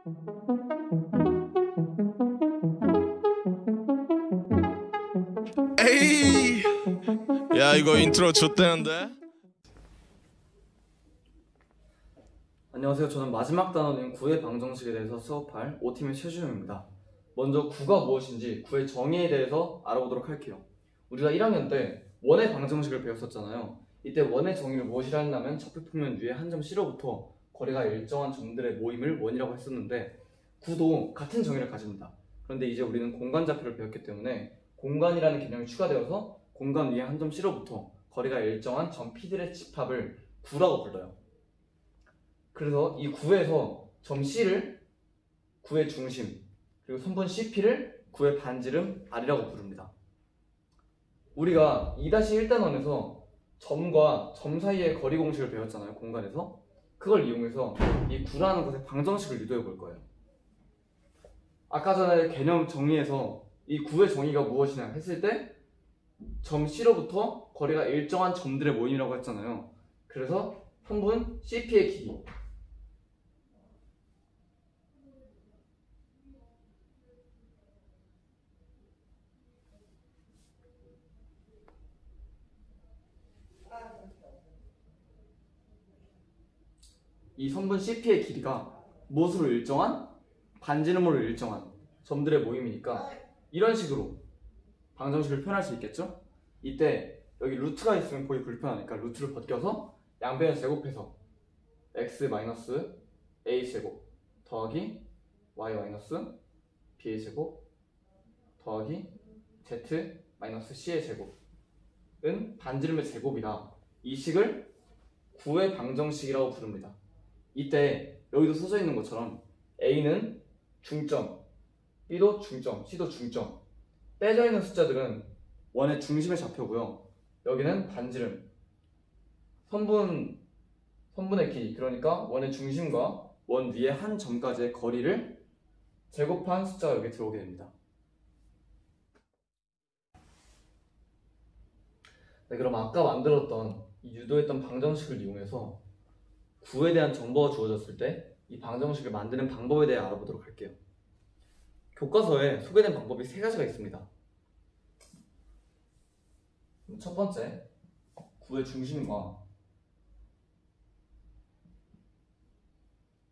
에이, 야 이거 인트로 좋대는데. 안녕하세요. 저는 마지막 단원인 구의 방정식에 대해서 수업할 5팀의 최준영입니다. 먼저 구가 무엇인지 구의 정의에 대해서 알아보도록 할게요. 우리가 1학년 때 원의 방정식을 배웠었잖아요. 이때 원의 정의를 무엇이라 했냐면 좌표평면 위에 한 점 C로부터 거리가 일정한 점들의 모임을 원이라고 했었는데, 구도 같은 정의를 가집니다. 그런데 이제 우리는 공간 좌표를 배웠기 때문에 공간이라는 개념이 추가되어서 공간 위에 한 점 C로부터 거리가 일정한 점 P들의 집합을 구라고 불러요. 그래서 이 구에서 점 C를 구의 중심, 그리고 선분 CP를 구의 반지름 R이라고 부릅니다. 우리가 2-1단원에서 점과 점 사이의 거리 공식을 배웠잖아요, 공간에서. 그걸 이용해서 이 구라는 것의 방정식을 유도해 볼 거예요. 아까 전에 개념 정의에서 이 구의 정의가 무엇이냐 했을 때 점 C로부터 거리가 일정한 점들의 모임이라고 했잖아요. 그래서 선분 CP의 길이, 이 선분 CP의 길이가 무엇으로 일정한? 반지름으로 일정한 점들의 모임이니까 이런 식으로 방정식을 표현할 수 있겠죠? 이때 여기 루트가 있으면 보기 불편하니까 루트를 벗겨서 양변을 제곱해서 x-a 제곱 더하기 y-b의 제곱 더하기 z-c의 제곱은 반지름의 제곱이라 이 식을 구의 방정식이라고 부릅니다. 이때 여기도 써져 있는 것처럼 A는 중점, B도 중점, C도 중점. 빼져 있는 숫자들은 원의 중심의 좌표고요. 여기는 반지름, 선분의 길이, 그러니까 원의 중심과 원 위에 한 점까지의 거리를 제곱한 숫자가 여기 들어오게 됩니다. 네, 그럼 아까 만들었던 이 유도했던 방정식을 이용해서 구에 대한 정보가 주어졌을 때 이 방정식을 만드는 방법에 대해 알아보도록 할게요. 교과서에 소개된 방법이 3가지가 있습니다. 첫 번째, 구의 중심과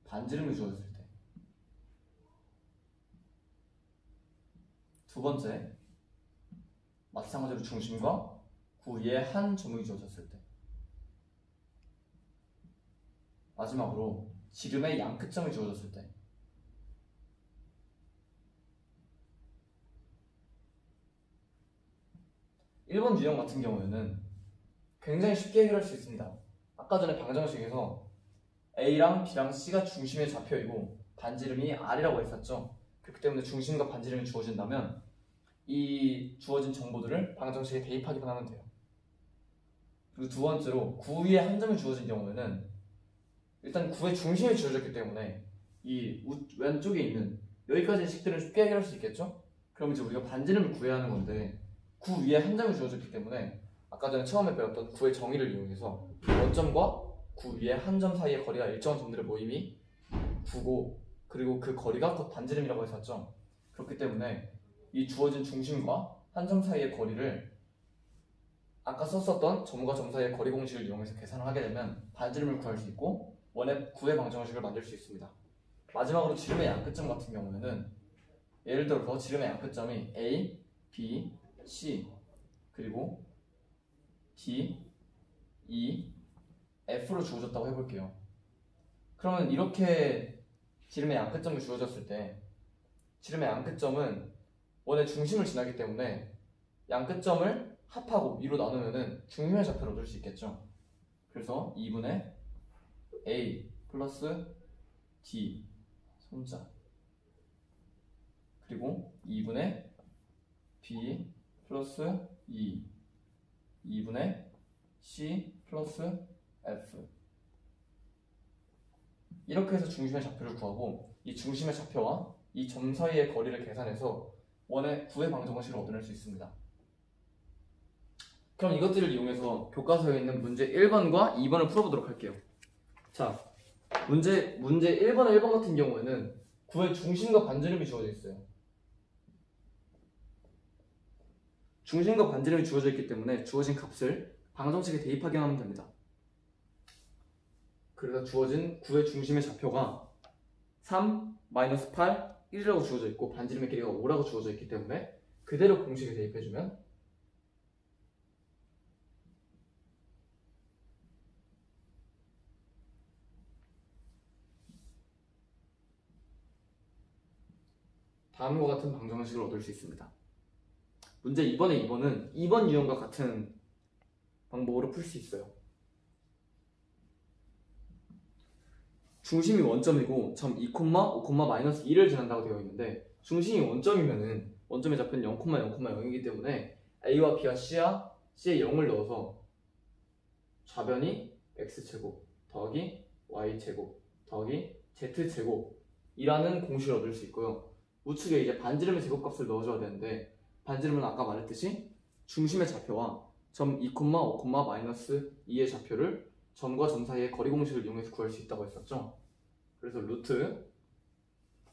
반지름이 주어졌을 때. 두 번째, 마찬가지로 중심과 구 위에 한 점이 주어졌을 때. 마지막으로 지름의 양끝점이 주어졌을 때. (1번) 유형 같은 경우에는 굉장히 쉽게 해결할 수 있습니다. 아까 전에 방정식에서 A랑 B랑 C가 중심의 좌표이고 반지름이 R이라고 했었죠. 그렇기 때문에 중심과 반지름이 주어진다면 이 주어진 정보들을 방정식에 대입하기만 하면 돼요. 그리고 두 번째로 구 위에 한 점이 주어진 경우에는 일단 구의 중심이 주어졌기 때문에 이 왼쪽에 있는 여기까지의 식들은 쉽게 해결할 수 있겠죠? 그럼 이제 우리가 반지름을 구해야 하는 건데 구 위에 한 점이 주어졌기 때문에 아까 전에 처음에 배웠던 구의 정의를 이용해서 원점과 구 위에 한 점 사이의 거리가 일정한 점들의 모임이 구고, 그리고 그 거리가 곧 반지름이라고 했었죠. 그렇기 때문에 이 주어진 중심과 한 점 사이의 거리를 아까 썼었던 점과 점 사이의 거리 공식을 이용해서 계산을 하게 되면 반지름을 구할 수 있고 원의 구의 방정식을 만들 수 있습니다. 마지막으로 지름의 양끝점 같은 경우에는 예를 들어서 지름의 양끝점이 A, B, C 그리고 D, E, F로 주어졌다고 해볼게요. 그러면 이렇게 지름의 양끝점이 주어졌을 때 지름의 양끝점은 원의 중심을 지나기 때문에 양끝점을 합하고 2로 나누면 중심의 좌표를 얻을 수 있겠죠. 그래서 2분의 A 플러스 D 손자 그리고 2분의 B 플러스 2분의 C 플러스 F, 이렇게 해서 중심의 좌표를 구하고 이 중심의 좌표와 이 점 사이의 거리를 계산해서 원의 구의 방정식을 얻어낼 수 있습니다. 그럼 이것들을 이용해서 교과서에 있는 문제 1번과 2번을 풀어보도록 할게요. 자, 문제 1번과 1번 같은 경우에는 구의 중심과 반지름이 주어져 있어요. 중심과 반지름이 주어져 있기 때문에 주어진 값을 방정식에 대입하기만 하면 됩니다. 그래서 주어진 구의 중심의 좌표가 3, 마이너스 8, 1이라고 주어져 있고 반지름의 길이가 5라고 주어져 있기 때문에 그대로 공식에 대입해주면 다음과 같은 방정식을 얻을 수 있습니다. 문제 2번의 2번은 2번 유형과 같은 방법으로 풀 수 있어요. 중심이 원점이고 점 2, 5, 마이너스 2를 지난다고 되어 있는데 중심이 원점이면은 원점의 좌표는 0, 0,0이기 때문에 A와 B와 C에 0을 넣어서 좌변이 X제곱 더하기 Y제곱 더하기 Z제곱이라는 공식을 얻을 수 있고요. 우측에 이제 반지름의 제곱값을 넣어줘야 되는데 반지름은 아까 말했듯이 중심의 좌표와 점 2, 5, 마이너스 2의 좌표를 점과 점 사이의 거리 공식을 이용해서 구할 수 있다고 했었죠. 그래서 루트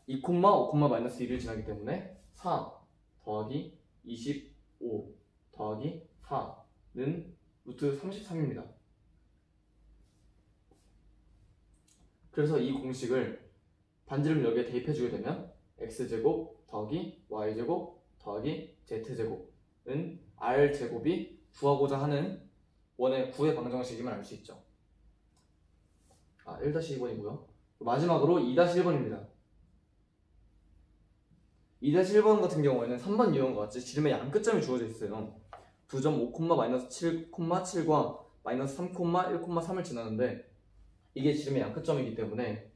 2, 5, 마이너스 2를 지나기 때문에 4 더하기 25 더하기 4는 루트 33입니다. 그래서 이 공식을 반지름 여기에 대입해주게 되면 x제곱 더하기 y제곱 더하기 z제곱은 r제곱이 구하고자 하는 원의 구의 방정식임을 알 수 있죠. 1-2번이고요. 마지막으로 2-1번입니다. 2-1번 같은 경우에는 3번 유형과 같이 지름의 양끝점이 주어져 있어요. 2점 5, 마이너스 7, 7과 마이너스 3, 1, 3을 지나는데 이게 지름의 양끝점이기 때문에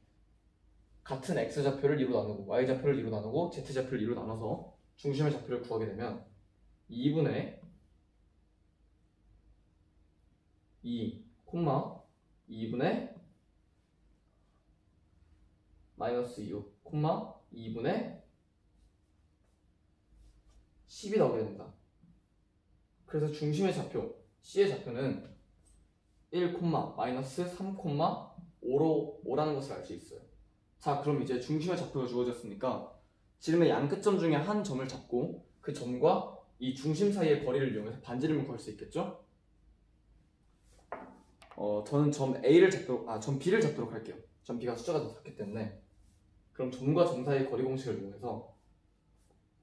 같은 x좌표를 2로 나누고 y좌표를 2로 나누고 z좌표를 2로 나눠서 중심의 좌표를 구하게 되면 2분의 2, 2분의 마이너스 6, 2분의 10이 나오게 됩니다. 그래서 중심의 좌표, C의 좌표는 1, 마이너스 3, 5라는 것을 알 수 있어요. 자, 그럼 이제 중심의 좌표가 주어졌으니까 지름의 양끝점 중에 한 점을 잡고 그 점과 이 중심 사이의 거리를 이용해서 반지름을 구할 수 있겠죠? 저는 점 B를 잡도록 할게요. 점 B가 숫자가 더 작기 때문에. 그럼 점과 점 사이의 거리 공식을 이용해서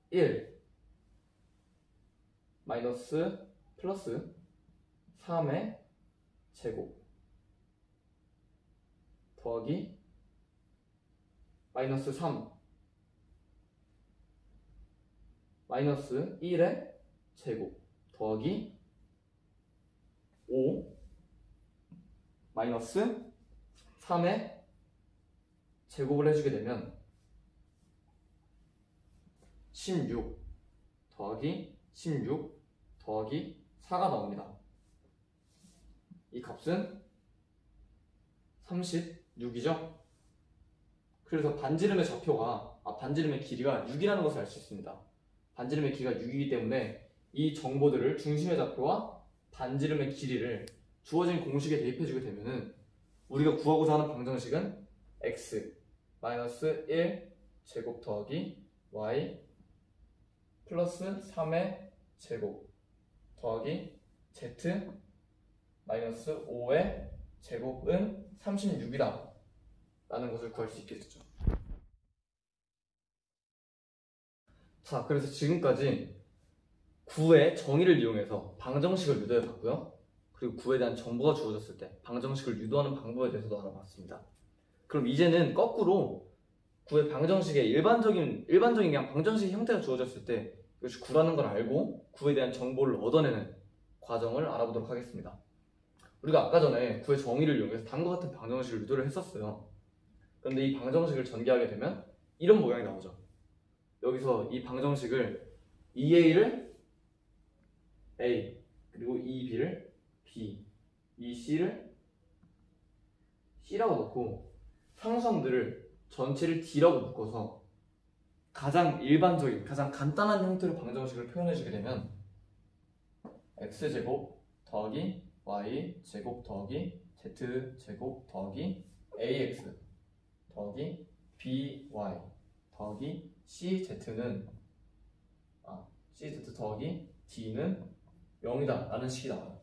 1 마이너스 플러스 3의 제곱 더하기 마이너스 3 마이너스 1의 제곱 더하기 5 마이너스 3의 제곱을 해주게 되면 16 더하기 16 더하기 4가 나옵니다. 이 값은 36이죠? 그래서 반지름의 반지름의 길이가 6이라는 것을 알 수 있습니다. 반지름의 길이가 6이기 때문에 이 정보들을 중심의 좌표와 반지름의 길이를 주어진 공식에 대입해주게 되면은 우리가 구하고자 하는 방정식은 x 마이너스 1 제곱 더하기 y 플러스 3의 제곱 더하기 z 마이너스 5의 제곱은 36이다 라는 것을 구할 수 있겠죠. 자, 그래서 지금까지 구의 정의를 이용해서 방정식을 유도해 봤고요. 그리고 구에 대한 정보가 주어졌을 때 방정식을 유도하는 방법에 대해서도 알아봤습니다. 그럼 이제는 거꾸로 구의 방정식의 일반적인 그냥 방정식 형태가 주어졌을 때 이것이 구라는 걸 알고 구에 대한 정보를 얻어내는 과정을 알아보도록 하겠습니다. 우리가 아까 전에 구의 정의를 이용해서 다음과 같은 방정식을 유도를 했었어요. 그런데 이 방정식을 전개하게 되면 이런 모양이 나오죠. 여기서 이 방정식을 2a를 a 그리고 2b를 b, 2c를 c라고 놓고 상수함들을 전체를 d라고 묶어서 가장 일반적인, 가장 간단한 형태로 방정식을 표현해주게 되면 x제곱 더하기 y제곱 더하기 z제곱 더하기 ax 더하기 by 더하기 CZ는 CZ 더하기 D는 0이다 라는 식이 나와요.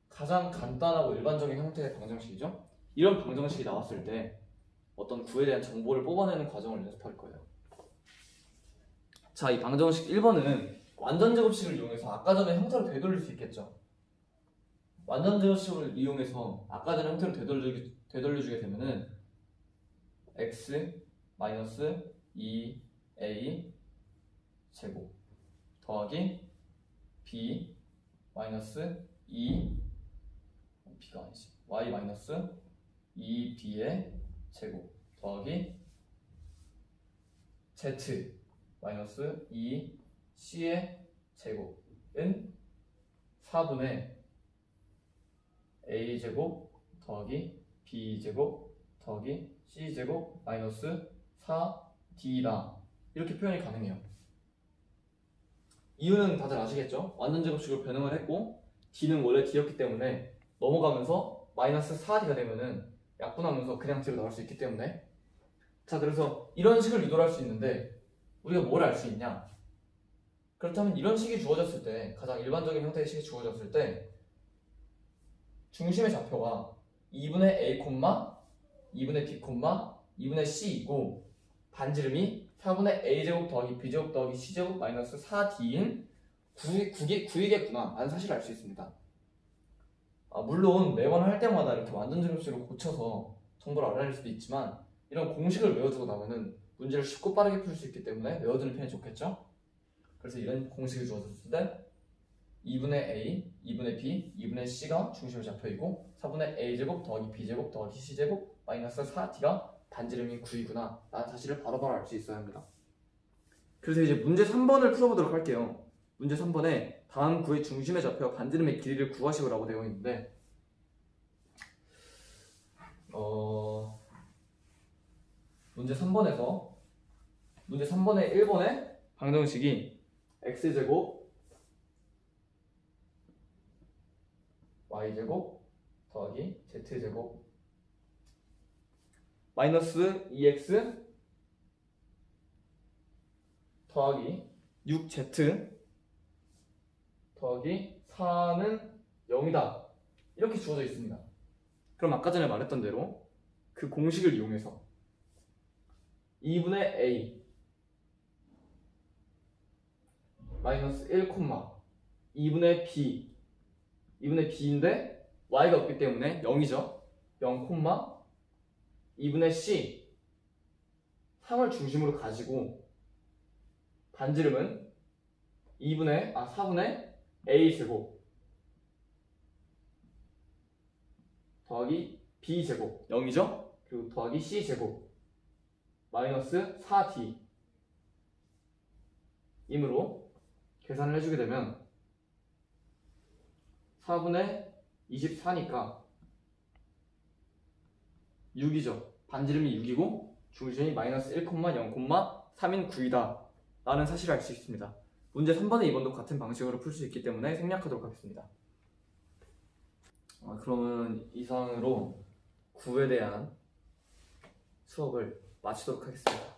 가장 간단하고 일반적인 형태의 방정식이죠. 이런 방정식이 나왔을 때 어떤 구에 대한 정보를 뽑아내는 과정을 연습할 거예요. 자, 이 방정식 1번은 완전제곱식을 이용해서 아까 전에 형태로 되돌릴 수 있겠죠. 완전제곱식을 이용해서 아까 전에 형태로 되돌려주게 되면은 x 마이너스 2a 제곱 더하기 b 마이너스 2b가 아니지 y 마이너스 2b의 제곱 더하기 z 마이너스 2c의 제곱은 4분의 a제곱 더하기 b제곱 더하기 c제곱 마이너스 4d다 이렇게 표현이 가능해요. 이유는 다들 아시겠죠? 완전제곱식으로 변형을 했고 d는 원래 d였기 때문에 넘어가면서 마이너스 4d가 되면은 약분하면서 그냥 d로 나올 수 있기 때문에. 자, 그래서 이런 식을 유도할 수 있는데 우리가 뭘 알 수 있냐? 그렇다면 이런 식이 주어졌을 때, 가장 일반적인 형태의 식이 주어졌을 때 중심의 좌표가 2분의 a, 2분의 b, 2분의 c이고 반지름이 4분의 a제곱 더하기 b제곱 더하기 c제곱 마이너스 4d인 9이겠구나 라는 사실을 알 수 있습니다. 물론 매번 할 때마다 이렇게 완전제곱식으로 고쳐서 정보를 알아낼 수도 있지만 이런 공식을 외워두고 나면은 문제를 쉽고 빠르게 풀 수 있기 때문에 외워두는 편이 좋겠죠? 그래서 이런 공식이 주어졌을 때 2분의 a, 2분의 b, 2분의 c가 중심의 좌표이고 4분의 a제곱 더하기 b제곱 더하기 c제곱 마이너스 4d가 반지름인 9이구나 라는 사실을 바로바로 알 수 있어야 합니다. 그래서 이제 문제 3번을 풀어보도록 할게요. 문제 3번에 다음 구의 중심의 좌표와 반지름의 길이를 구하시오라고 되어 있는데 문제 3번의 1번의 방정식이 x제곱 y제곱 더하기 z제곱 마이너스 2x 더하기 6z 더하기 4는 0이다 이렇게 주어져 있습니다. 그럼 아까 전에 말했던 대로 그 공식을 이용해서 2분의 a 마이너스 1, 2분의 b 2분의 b인데 y가 없기 때문에 0이죠. 0, 2분의 c 3을 중심으로 가지고 반지름은 4분의 a제곱 더하기 b제곱 0이죠. 그리고 더하기 c제곱 마이너스 4d 이므로 계산을 해주게 되면 4분의 24니까 6이죠. 반지름이 6이고 중심이 마이너스 1, 0, 3인 9이다 라는 사실을 알 수 있습니다. 문제 3번에 2번도 같은 방식으로 풀 수 있기 때문에 생략하도록 하겠습니다. 그러면 이상으로 9에 대한 수업을 마치도록 하겠습니다.